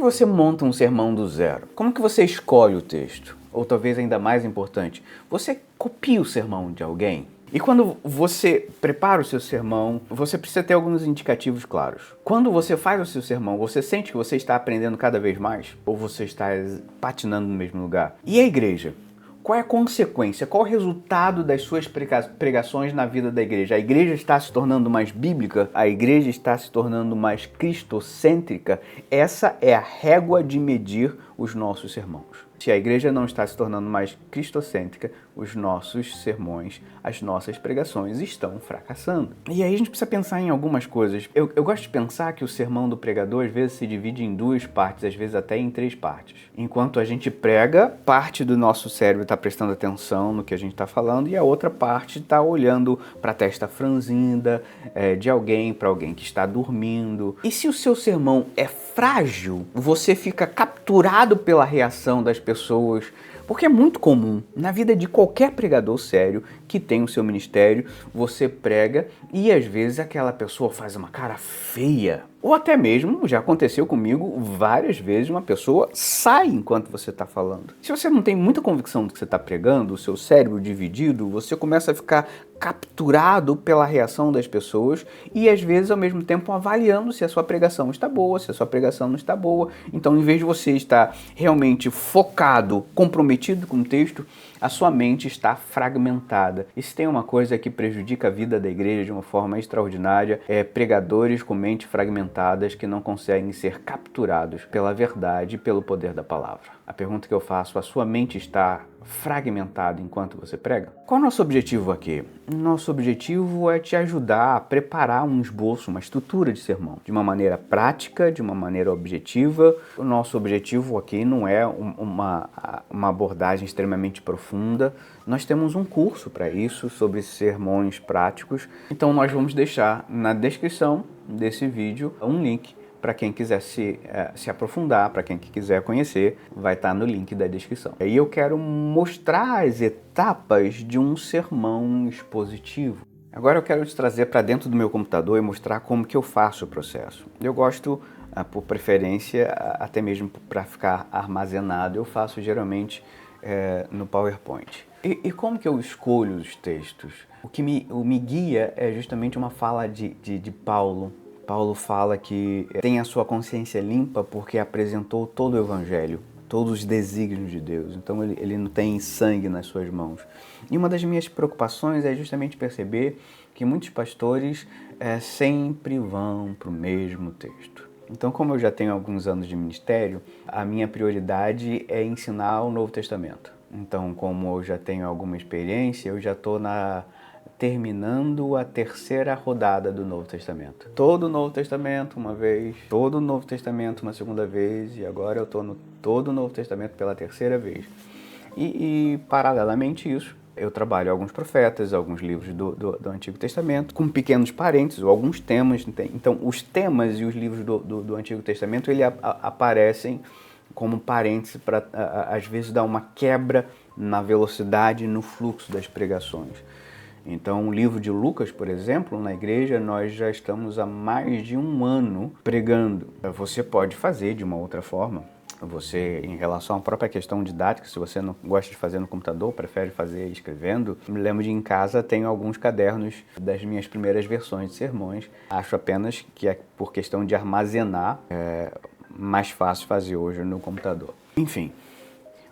você monta um sermão do zero? Como que você escolhe o texto? Ou talvez ainda mais importante, você copia o sermão de alguém? E quando você prepara o seu sermão, você precisa ter alguns indicativos claros. Quando você faz o seu sermão, você sente que você está aprendendo cada vez mais? Ou você está patinando no mesmo lugar? E a igreja? Qual é a consequência? Qual é o resultado das suas pregações na vida da igreja? A igreja está se tornando mais bíblica? A igreja está se tornando mais cristocêntrica? Essa é a régua de medir os nossos sermões. Se a igreja não está se tornando mais cristocêntrica, os nossos sermões, as nossas pregações estão fracassando. E aí a gente precisa pensar em algumas coisas. Eu gosto de pensar que o sermão do pregador às vezes se divide em duas partes, às vezes até em três partes. Enquanto a gente prega, parte do nosso cérebro está prestando atenção no que a gente está falando e a outra parte está olhando para a testa franzida de alguém, para alguém que está dormindo. E se o seu sermão é frágil, você fica capturado pela reação das pessoas, porque é muito comum na vida de qualquer pregador sério que tem o seu ministério, você prega e às vezes aquela pessoa faz uma cara feia. Ou até mesmo, já aconteceu comigo várias vezes, uma pessoa sai enquanto você está falando. Se você não tem muita convicção do que você está pregando, o seu cérebro dividido, você começa a ficar capturado pela reação das pessoas e às vezes ao mesmo tempo avaliando se a sua pregação está boa, se a sua pregação não está boa. Então, em vez de você estar realmente focado, comprometido com o texto, a sua mente está fragmentada. E se tem uma coisa que prejudica a vida da igreja de uma forma extraordinária, é pregadores com mente fragmentadas que não conseguem ser capturados pela verdade e pelo poder da palavra. A pergunta que eu faço, a sua mente está fragmentada enquanto você prega? Qual é o nosso objetivo aqui? Nosso objetivo é te ajudar a preparar um esboço, uma estrutura de sermão, de uma maneira prática, de uma maneira objetiva. O nosso objetivo aqui não é uma abordagem extremamente profunda. Nós temos um curso para isso, sobre sermões práticos. Então nós vamos deixar na descrição desse vídeo um link para quem quiser se aprofundar, para quem quiser conhecer, vai estar no link da descrição. E eu quero mostrar as etapas de um sermão expositivo. Agora eu quero te trazer para dentro do meu computador e mostrar como que eu faço o processo. Eu gosto, por preferência, até mesmo para ficar armazenado, eu faço geralmente no PowerPoint. E como que eu escolho os textos? O que me guia é justamente uma fala de Paulo. Paulo fala que tem a sua consciência limpa porque apresentou todo o Evangelho, todos os desígnios de Deus. Então ele não tem sangue nas suas mãos. E uma das minhas preocupações é justamente perceber que muitos pastores sempre vão para o mesmo texto. Então, como eu já tenho alguns anos de ministério, a minha prioridade é ensinar o Novo Testamento. Então, como eu já tenho alguma experiência, eu já estou terminando a terceira rodada do Novo Testamento. Todo o Novo Testamento uma vez, todo o Novo Testamento uma segunda vez, e agora eu estou no todo o Novo Testamento pela terceira vez. E paralelamente isso, eu trabalho alguns profetas, alguns livros do Antigo Testamento, com pequenos parênteses, ou alguns temas. Então, os temas e os livros do Antigo Testamento, ele aparecem como parênteses para, às vezes, dar uma quebra na velocidade e no fluxo das pregações. Então, o livro de Lucas, por exemplo, na igreja, nós já estamos há mais de um ano pregando. Você pode fazer de uma outra forma. Você, em relação à própria questão didática, se você não gosta de fazer no computador, prefere fazer escrevendo, me lembro de em casa tenho alguns cadernos das minhas primeiras versões de sermões. Acho apenas que é por questão de armazenar, mais fácil fazer hoje no computador. Enfim,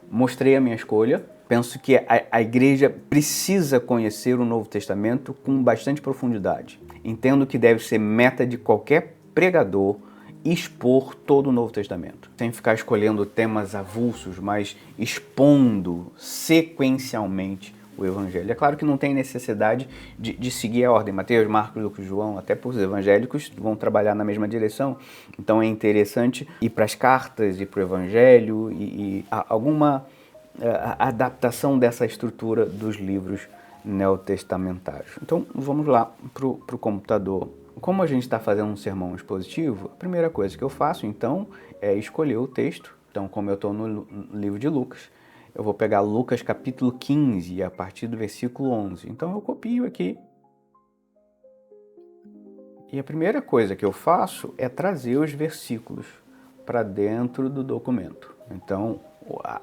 mostrei a minha escolha. Penso que a igreja precisa conhecer o Novo Testamento com bastante profundidade. Entendo que deve ser meta de qualquer pregador expor todo o Novo Testamento. Sem ficar escolhendo temas avulsos, mas expondo sequencialmente o Evangelho. É claro que não tem necessidade de seguir a ordem. Mateus, Marcos, Lucas, João, até por os evangélicos vão trabalhar na mesma direção. Então é interessante ir para as cartas, ir para o Evangelho e alguma a adaptação dessa estrutura dos livros neotestamentários. Então, vamos lá para o computador. Como a gente está fazendo um sermão expositivo, a primeira coisa que eu faço, então, é escolher o texto. Então, como eu estou no livro de Lucas, eu vou pegar Lucas capítulo 15, a partir do versículo 11. Então, eu copio aqui. E a primeira coisa que eu faço é trazer os versículos para dentro do documento. Então,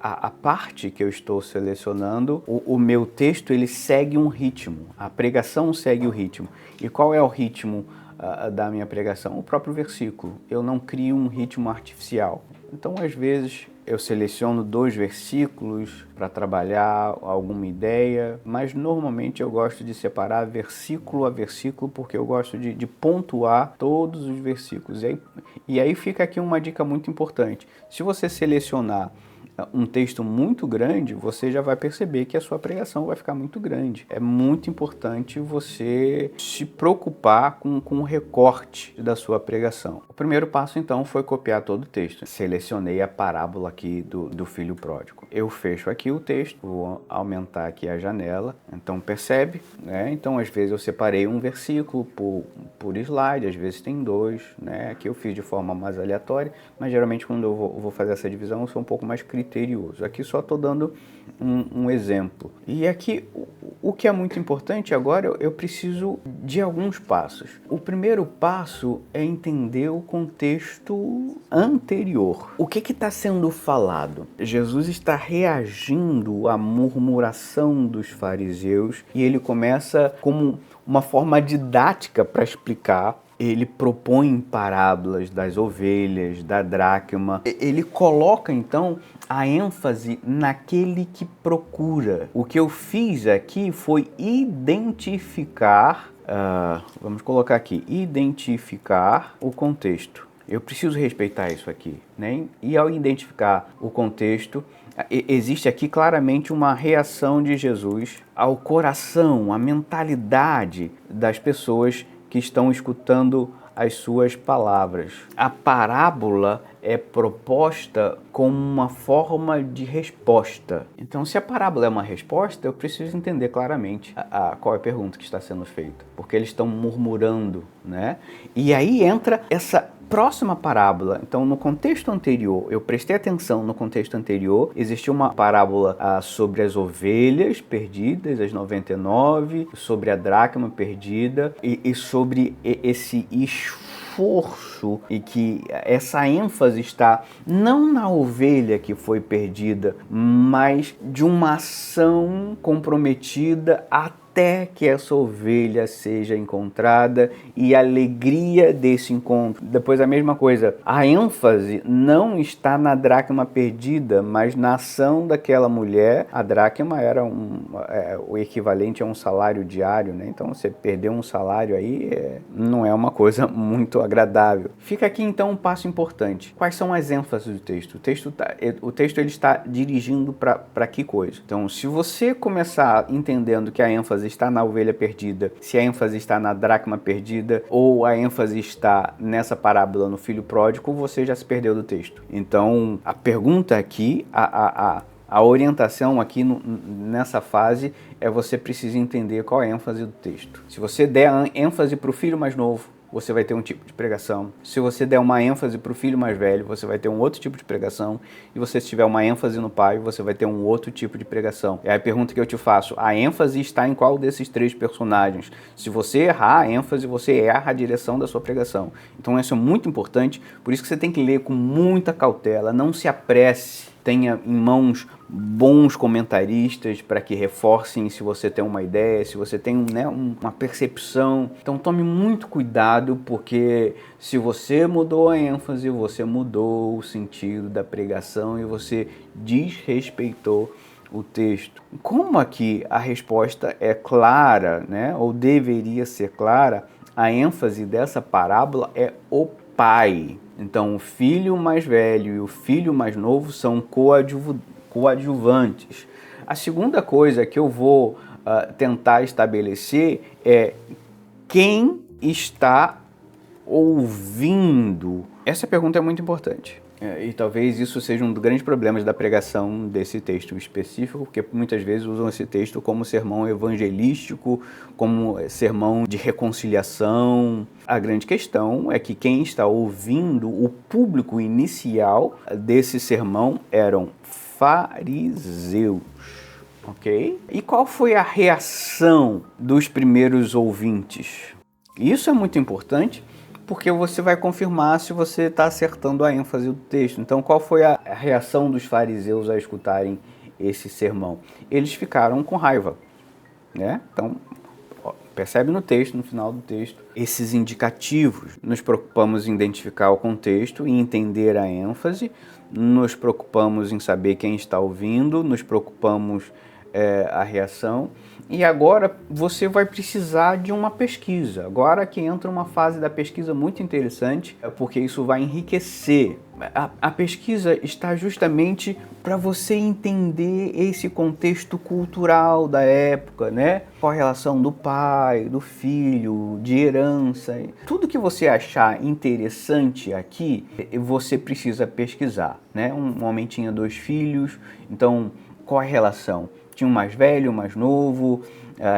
a parte que eu estou selecionando, o meu texto ele segue um ritmo, a pregação segue o ritmo. E qual é o ritmo da minha pregação? O próprio versículo. Eu não crio um ritmo artificial. Então, às vezes, eu seleciono 2 versículos para trabalhar alguma ideia, mas normalmente eu gosto de separar versículo a versículo, porque eu gosto de pontuar todos os versículos. E aí fica aqui uma dica muito importante. Se você selecionar um texto muito grande, você já vai perceber que a sua pregação vai ficar muito grande. É muito importante você se preocupar com o recorte da sua pregação. O primeiro passo, então, foi copiar todo o texto. Selecionei a parábola aqui do filho pródigo. Eu fecho aqui o texto, vou aumentar aqui a janela. Então, percebe, né? Então, às vezes eu separei um versículo por slide, às vezes tem 2, né? Aqui eu fiz de forma mais aleatória, mas geralmente quando eu vou fazer essa divisão, eu sou um pouco mais criterioso. Aqui só estou dando um exemplo. E aqui, o que é muito importante agora, eu preciso de alguns passos. O primeiro passo é entender o contexto anterior. O que está sendo falado? Jesus está reagindo à murmuração dos fariseus e ele começa como uma forma didática para explicar. Ele propõe parábolas das ovelhas, da dracma. Ele coloca, então, a ênfase naquele que procura. O que eu fiz aqui foi identificar, vamos colocar aqui, identificar o contexto. Eu preciso respeitar isso aqui, né? E ao identificar o contexto, existe aqui claramente uma reação de Jesus ao coração, à mentalidade das pessoas que estão escutando as suas palavras. A parábola é proposta como uma forma de resposta. Então, se a parábola é uma resposta, eu preciso entender claramente qual é a pergunta que está sendo feita, porque eles estão murmurando, né? E aí entra essa próxima parábola. Então, no contexto anterior, eu prestei atenção no contexto anterior, existiu uma parábola sobre as ovelhas perdidas, as 99, sobre a dracma perdida e sobre esse esforço e que essa ênfase está não na ovelha que foi perdida, mas de uma ação comprometida até que essa ovelha seja encontrada e a alegria desse encontro. Depois a mesma coisa, a ênfase não está na dracma perdida, mas na ação daquela mulher. A dracma era o equivalente a um salário diário, né? Então você perder um salário aí não é uma coisa muito agradável. Fica aqui então um passo importante. Quais são as ênfases do texto? O texto ele está dirigindo para que coisa? Então, se você começar entendendo que a ênfase está na ovelha perdida, se a ênfase está na dracma perdida ou a ênfase está nessa parábola no filho pródigo, você já se perdeu do texto. Então, a pergunta aqui, a orientação aqui nessa fase é você precisa entender qual é a ênfase do texto. Se você der ênfase para o filho mais novo, você vai ter um tipo de pregação. Se você der uma ênfase para o filho mais velho, você vai ter um outro tipo de pregação. E se tiver uma ênfase no pai, você vai ter um outro tipo de pregação. E aí a pergunta que eu te faço, a ênfase está em qual desses 3 personagens? Se você errar a ênfase, você erra a direção da sua pregação. Então isso é muito importante, por isso que você tem que ler com muita cautela, não se apresse. Tenha em mãos bons comentaristas para que reforcem se você tem uma ideia, se você tem uma percepção. Então tome muito cuidado, porque se você mudou a ênfase, você mudou o sentido da pregação e você desrespeitou o texto. Como aqui a resposta é clara, né, ou deveria ser clara, a ênfase dessa parábola é o pai. Então, o filho mais velho e o filho mais novo são coadjuvantes. A segunda coisa que eu vou tentar estabelecer é quem está ouvindo. Essa pergunta é muito importante. E talvez isso seja um dos grandes problemas da pregação desse texto específico, porque muitas vezes usam esse texto como sermão evangelístico, como sermão de reconciliação. A grande questão é que quem está ouvindo, o público inicial desse sermão eram fariseus, ok? E qual foi a reação dos primeiros ouvintes? Isso é muito importante, porque você vai confirmar se você está acertando a ênfase do texto. Então, qual foi a reação dos fariseus a escutarem esse sermão? Eles ficaram com raiva, né? Então, percebe no texto, no final do texto, esses indicativos. Nos preocupamos em identificar o contexto e entender a ênfase, nos preocupamos em saber quem está ouvindo, nos preocupamos a reação. E agora você vai precisar de uma pesquisa. Agora que entra uma fase da pesquisa muito interessante, porque isso vai enriquecer. A pesquisa está justamente para você entender esse contexto cultural da época, né? Qual a relação do pai, do filho, de herança. Tudo que você achar interessante aqui, você precisa pesquisar, né? Um homem tinha 2 filhos, então qual a relação? Tinha um mais velho, um mais novo,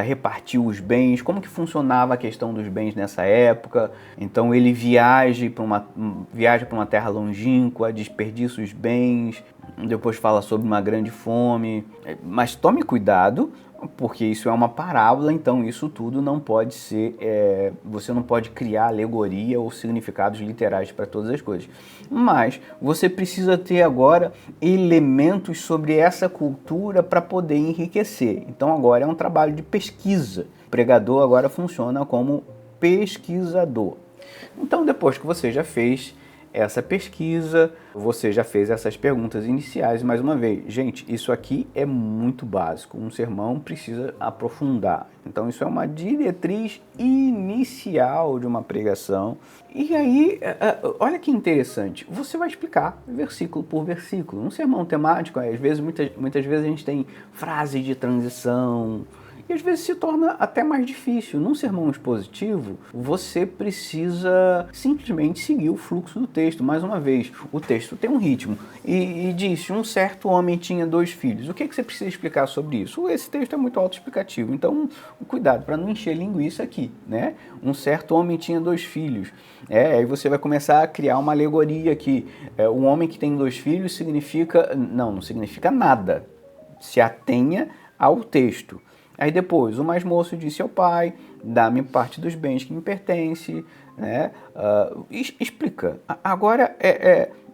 repartiu os bens, como que funcionava a questão dos bens nessa época. Então ele viaja para uma terra longínqua, desperdiça os bens, depois fala sobre uma grande fome. Mas tome cuidado, porque isso é uma parábola, então isso tudo não pode ser, você não pode criar alegoria ou significados literais para todas as coisas. Mas você precisa ter agora elementos sobre essa cultura para poder enriquecer. Então agora é um trabalho de pesquisa. O pregador agora funciona como pesquisador. Então depois que você já fez essa pesquisa, você já fez essas perguntas iniciais, mais uma vez, gente, isso aqui é muito básico, um sermão precisa aprofundar, então isso é uma diretriz inicial de uma pregação. E aí, olha que interessante, você vai explicar versículo por versículo, um sermão temático, às vezes, muitas vezes a gente tem frases de transição, e às vezes se torna até mais difícil. Num sermão expositivo, você precisa simplesmente seguir o fluxo do texto. Mais uma vez, o texto tem um ritmo. E disse, um certo homem tinha 2 filhos. O que você precisa explicar sobre isso? Esse texto é muito autoexplicativo. Então, cuidado para não encher linguiça aqui, né? Um certo homem tinha 2 filhos. Aí você vai começar a criar uma alegoria que um homem que tem 2 filhos significa... Não significa nada. Se atenha ao texto. Aí depois, o mais moço disse ao pai, dá-me parte dos bens que me pertence, né? Explica. Agora,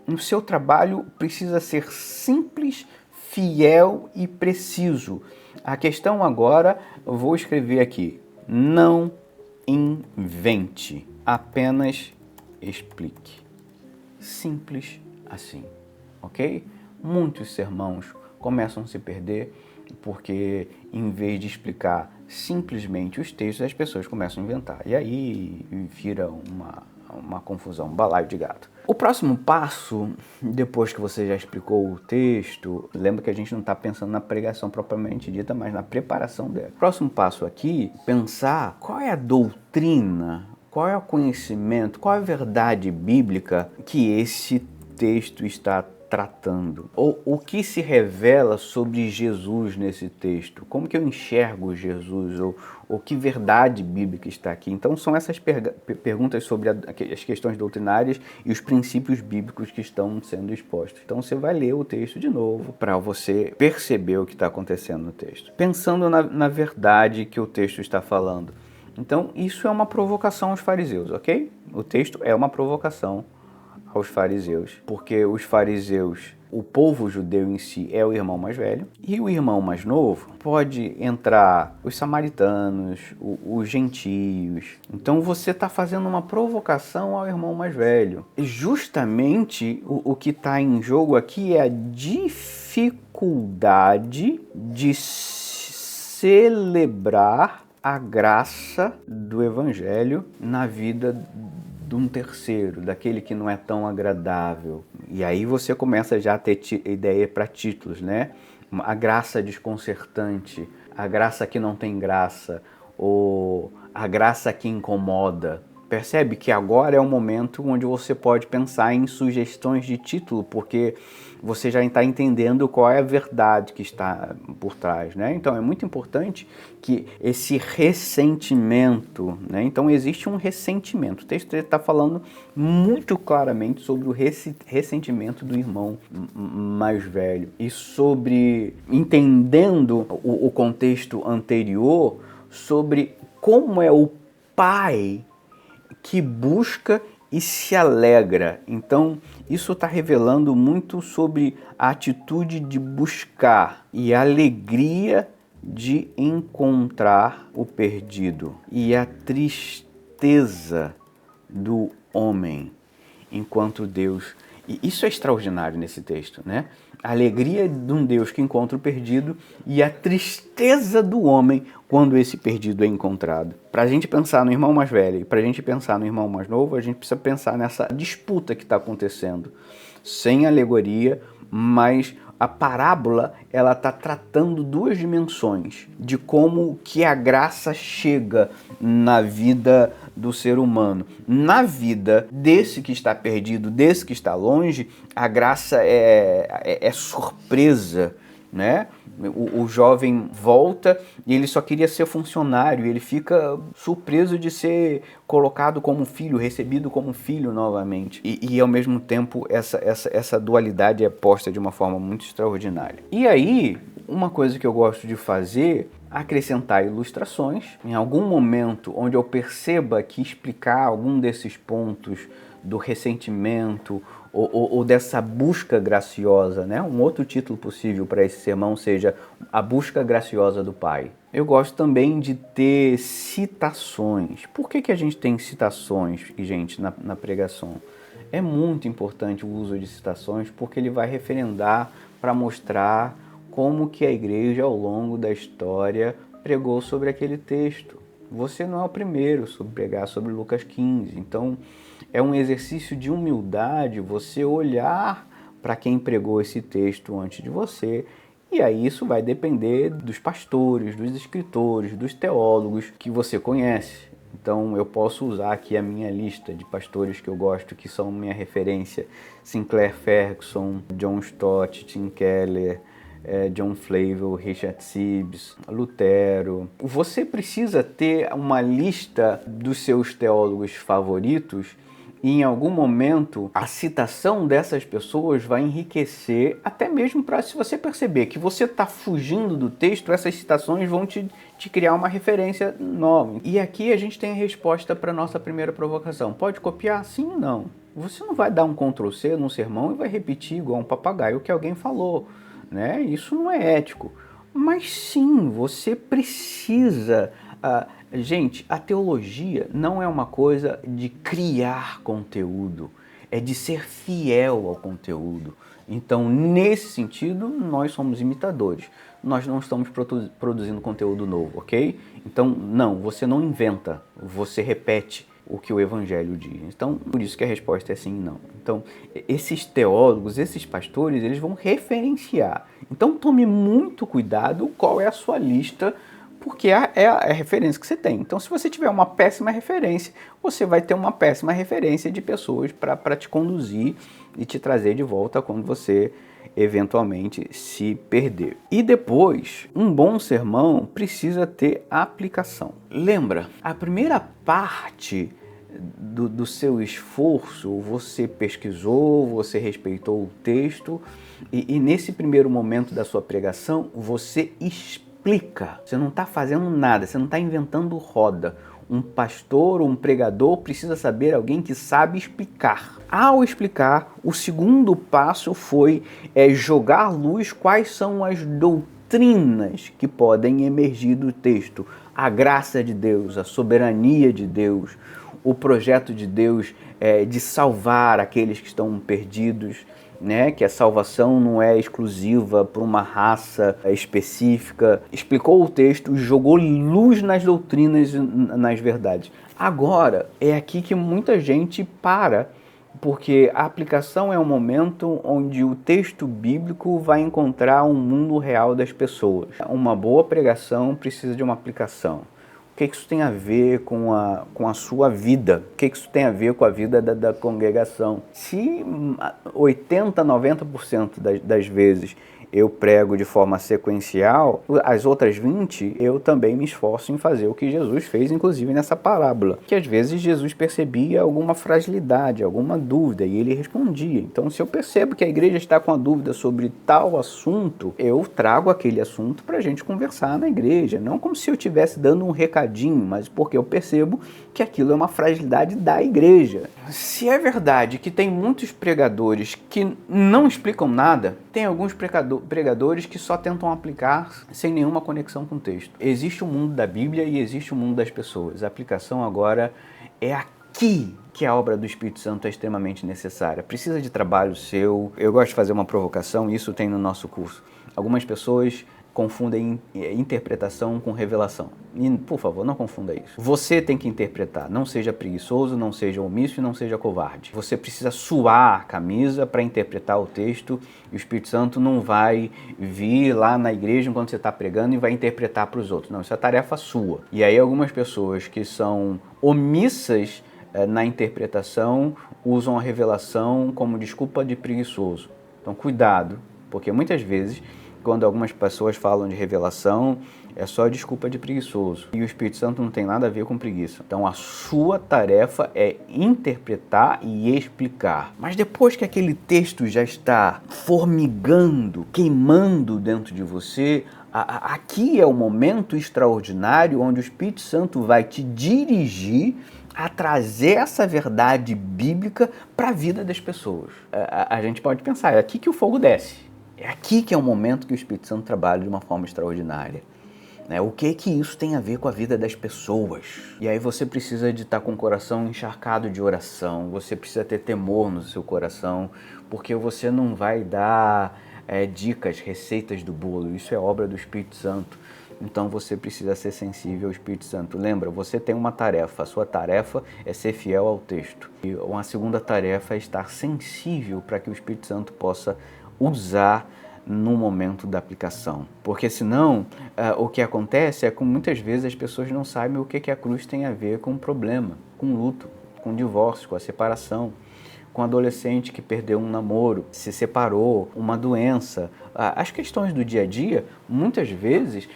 o seu trabalho precisa ser simples, fiel e preciso. A questão agora, eu vou escrever aqui, não invente, apenas explique. Simples assim, ok? Muitos sermãos começam a se perder porque, em vez de explicar simplesmente os textos, as pessoas começam a inventar. E aí vira uma confusão, um balaio de gato. O próximo passo, depois que você já explicou o texto, lembra que a gente não está pensando na pregação propriamente dita, mas na preparação dela. O próximo passo aqui, pensar qual é a doutrina, qual é o conhecimento, qual é a verdade bíblica que esse texto está tratando. O que se revela sobre Jesus nesse texto? Como que eu enxergo Jesus? Ou que verdade bíblica está aqui? Então são essas perguntas sobre as questões doutrinárias e os princípios bíblicos que estão sendo expostos. Então você vai ler o texto de novo para você perceber o que está acontecendo no texto. Pensando na verdade que o texto está falando. Então isso é uma provocação aos fariseus, ok? O texto é uma provocação aos fariseus, porque os fariseus, o povo judeu em si é o irmão mais velho, e o irmão mais novo pode entrar os samaritanos, os gentios. Então você está fazendo uma provocação ao irmão mais velho. E justamente o que está em jogo aqui é a dificuldade de celebrar a graça do evangelho na vida de um terceiro, daquele que não é tão agradável. E aí você começa já a ter ideia para títulos, né? A graça desconcertante, a graça que não tem graça, ou a graça que incomoda. Percebe que agora é o momento onde você pode pensar em sugestões de título, porque você já está entendendo qual é a verdade que está por trás, né? Então é muito importante que esse ressentimento, né? Então existe um ressentimento. O texto está falando muito claramente sobre o ressentimento do irmão mais velho e sobre, entendendo o contexto anterior, sobre como é o pai que busca e se alegra. Então, isso está revelando muito sobre a atitude de buscar e a alegria de encontrar o perdido e a tristeza do homem enquanto Deus. E isso é extraordinário nesse texto, né? A alegria de um Deus que encontra o perdido e a tristeza do homem quando esse perdido é encontrado. Para a gente pensar no irmão mais velho e para a gente pensar no irmão mais novo, a gente precisa pensar nessa disputa que está acontecendo. Sem alegoria, mas a parábola ela está tratando duas dimensões de como que a graça chega na vida do ser humano. Na vida desse que está perdido, desse que está longe, a graça é surpresa, né? O jovem volta e ele só queria ser funcionário, ele fica surpreso de ser colocado como filho, recebido como filho novamente. E ao mesmo tempo essa dualidade é posta de uma forma muito extraordinária. E aí, uma coisa que eu gosto de fazer, acrescentar ilustrações. Em algum momento onde eu perceba que explicar algum desses pontos do ressentimento ou dessa busca graciosa, né? Um outro título possível para esse sermão seja A Busca Graciosa do Pai. Eu gosto também de ter citações. Por que a gente tem citações, gente, na pregação? É muito importante o uso de citações porque ele vai referendar para mostrar como que a igreja ao longo da história pregou sobre aquele texto. Você não é o primeiro a pregar sobre Lucas 15, então é um exercício de humildade você olhar para quem pregou esse texto antes de você, e aí isso vai depender dos pastores, dos escritores, dos teólogos que você conhece. Então eu posso usar aqui a minha lista de pastores que eu gosto, que são minha referência: Sinclair Ferguson, John Stott, Tim Keller, John Flavel, Richard Sibbes, Lutero. Você precisa ter uma lista dos seus teólogos favoritos e em algum momento a citação dessas pessoas vai enriquecer, até mesmo para, se você perceber que você está fugindo do texto, essas citações vão te criar uma referência nova. E aqui a gente tem a resposta para a nossa primeira provocação. Pode copiar? Sim ou não? Você não vai dar um Ctrl+C num sermão e vai repetir igual um papagaio o que alguém falou, né? Isso não é ético. Mas sim, você precisa... gente, a teologia não é uma coisa de criar conteúdo, é de ser fiel ao conteúdo. Então, nesse sentido, nós somos imitadores. Nós não estamos produzindo conteúdo novo, ok? Então, não, você não inventa, você repete o que o Evangelho diz. Então, por isso que a resposta é sim e não. Então, esses teólogos, esses pastores, eles vão referenciar. Então, tome muito cuidado qual é a sua lista, porque é a referência que você tem. Então, se você tiver uma péssima referência, você vai ter uma péssima referência de pessoas para te conduzir e te trazer de volta quando você eventualmente se perder. E depois, um bom sermão precisa ter aplicação. Lembra, a primeira parte do seu esforço, você pesquisou, você respeitou o texto e nesse primeiro momento da sua pregação, você explica. Você não está fazendo nada, você não está inventando roda. Um pastor ou um pregador precisa saber alguém que sabe explicar. Ao explicar, o segundo passo foi jogar luz quais são as doutrinas que podem emergir do texto. A graça de Deus, a soberania de Deus, o projeto de Deus de salvar aqueles que estão perdidos, né? Que a salvação não é exclusiva para uma raça específica. Explicou o texto, jogou luz nas doutrinas, nas verdades. Agora, é aqui que muita gente para, porque a aplicação é um momento onde o texto bíblico vai encontrar um mundo real das pessoas. Uma boa pregação precisa de uma aplicação. O que isso tem a ver com a sua vida? O que isso tem a ver com a vida da congregação? Se 80%, 90% das vezes eu prego de forma sequencial, as outras 20 eu também me esforço em fazer o que Jesus fez, inclusive nessa parábola. Que às vezes Jesus percebia alguma fragilidade, alguma dúvida, e ele respondia. Então, se eu percebo que a igreja está com a dúvida sobre tal assunto, eu trago aquele assunto para a gente conversar na igreja. Não como se eu estivesse dando um recadinho, mas porque eu percebo que aquilo é uma fragilidade da igreja. Se é verdade que tem muitos pregadores que não explicam nada, tem alguns pregadores que só tentam aplicar sem nenhuma conexão com o texto. Existe o mundo da Bíblia e existe o mundo das pessoas. A aplicação agora é aqui que a obra do Espírito Santo é extremamente necessária. Precisa de trabalho seu. Eu gosto de fazer uma provocação, isso tem no nosso curso. Algumas pessoas confundem interpretação com revelação. E, por favor, não confunda isso. Você tem que interpretar. Não seja preguiçoso, não seja omisso e não seja covarde. Você precisa suar a camisa para interpretar o texto e o Espírito Santo não vai vir lá na igreja enquanto você está pregando e vai interpretar para os outros. Não, isso é tarefa sua. E aí algumas pessoas que são omissas na interpretação usam a revelação como desculpa de preguiçoso. Então, cuidado, porque muitas vezes quando algumas pessoas falam de revelação, é só desculpa de preguiçoso. E o Espírito Santo não tem nada a ver com preguiça. Então a sua tarefa é interpretar e explicar. Mas depois que aquele texto já está formigando, queimando dentro de você, aqui é o momento extraordinário onde o Espírito Santo vai te dirigir a trazer essa verdade bíblica para a vida das pessoas. A gente pode pensar, é aqui que o fogo desce. É aqui que é o momento que o Espírito Santo trabalha de uma forma extraordinária. O que isso tem a ver com a vida das pessoas? E aí você precisa de estar com o coração encharcado de oração, você precisa ter temor no seu coração, porque você não vai dar dicas, receitas do bolo, isso é obra do Espírito Santo. Então você precisa ser sensível ao Espírito Santo. Lembra, você tem uma tarefa, a sua tarefa é ser fiel ao texto. E uma segunda tarefa é estar sensível para que o Espírito Santo possa usar no momento da aplicação. Porque senão, o que acontece é que muitas vezes as pessoas não sabem o que a cruz tem a ver com o problema, com o luto, com o divórcio, com a separação, com o adolescente que perdeu um namoro, se separou, uma doença. As questões do dia a dia, muitas vezes,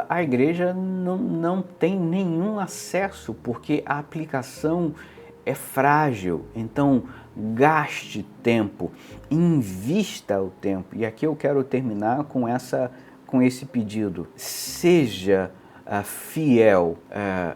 a igreja não tem nenhum acesso, porque a aplicação é frágil. Então, gaste tempo, invista o tempo. E aqui eu quero terminar com esse pedido. Seja fiel,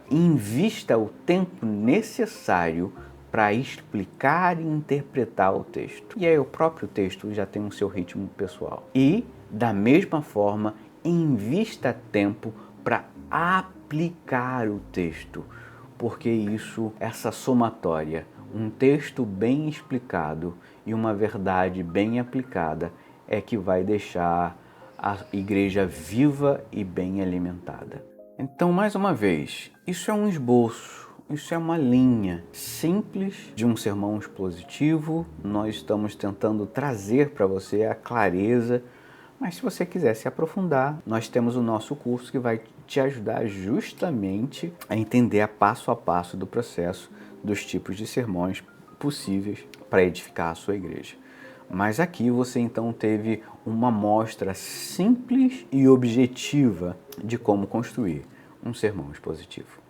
invista o tempo necessário para explicar e interpretar o texto. E aí o próprio texto já tem o seu ritmo pessoal. E, da mesma forma, invista tempo para aplicar o texto, porque essa somatória, um texto bem explicado e uma verdade bem aplicada é que vai deixar a igreja viva e bem alimentada. Então, mais uma vez, isso é um esboço, isso é uma linha simples de um sermão expositivo. Nós estamos tentando trazer para você a clareza. Mas se você quiser se aprofundar, nós temos o nosso curso que vai te ajudar justamente a entender a passo do processo dos tipos de sermões possíveis para edificar a sua igreja. Mas aqui você então teve uma amostra simples e objetiva de como construir um sermão expositivo.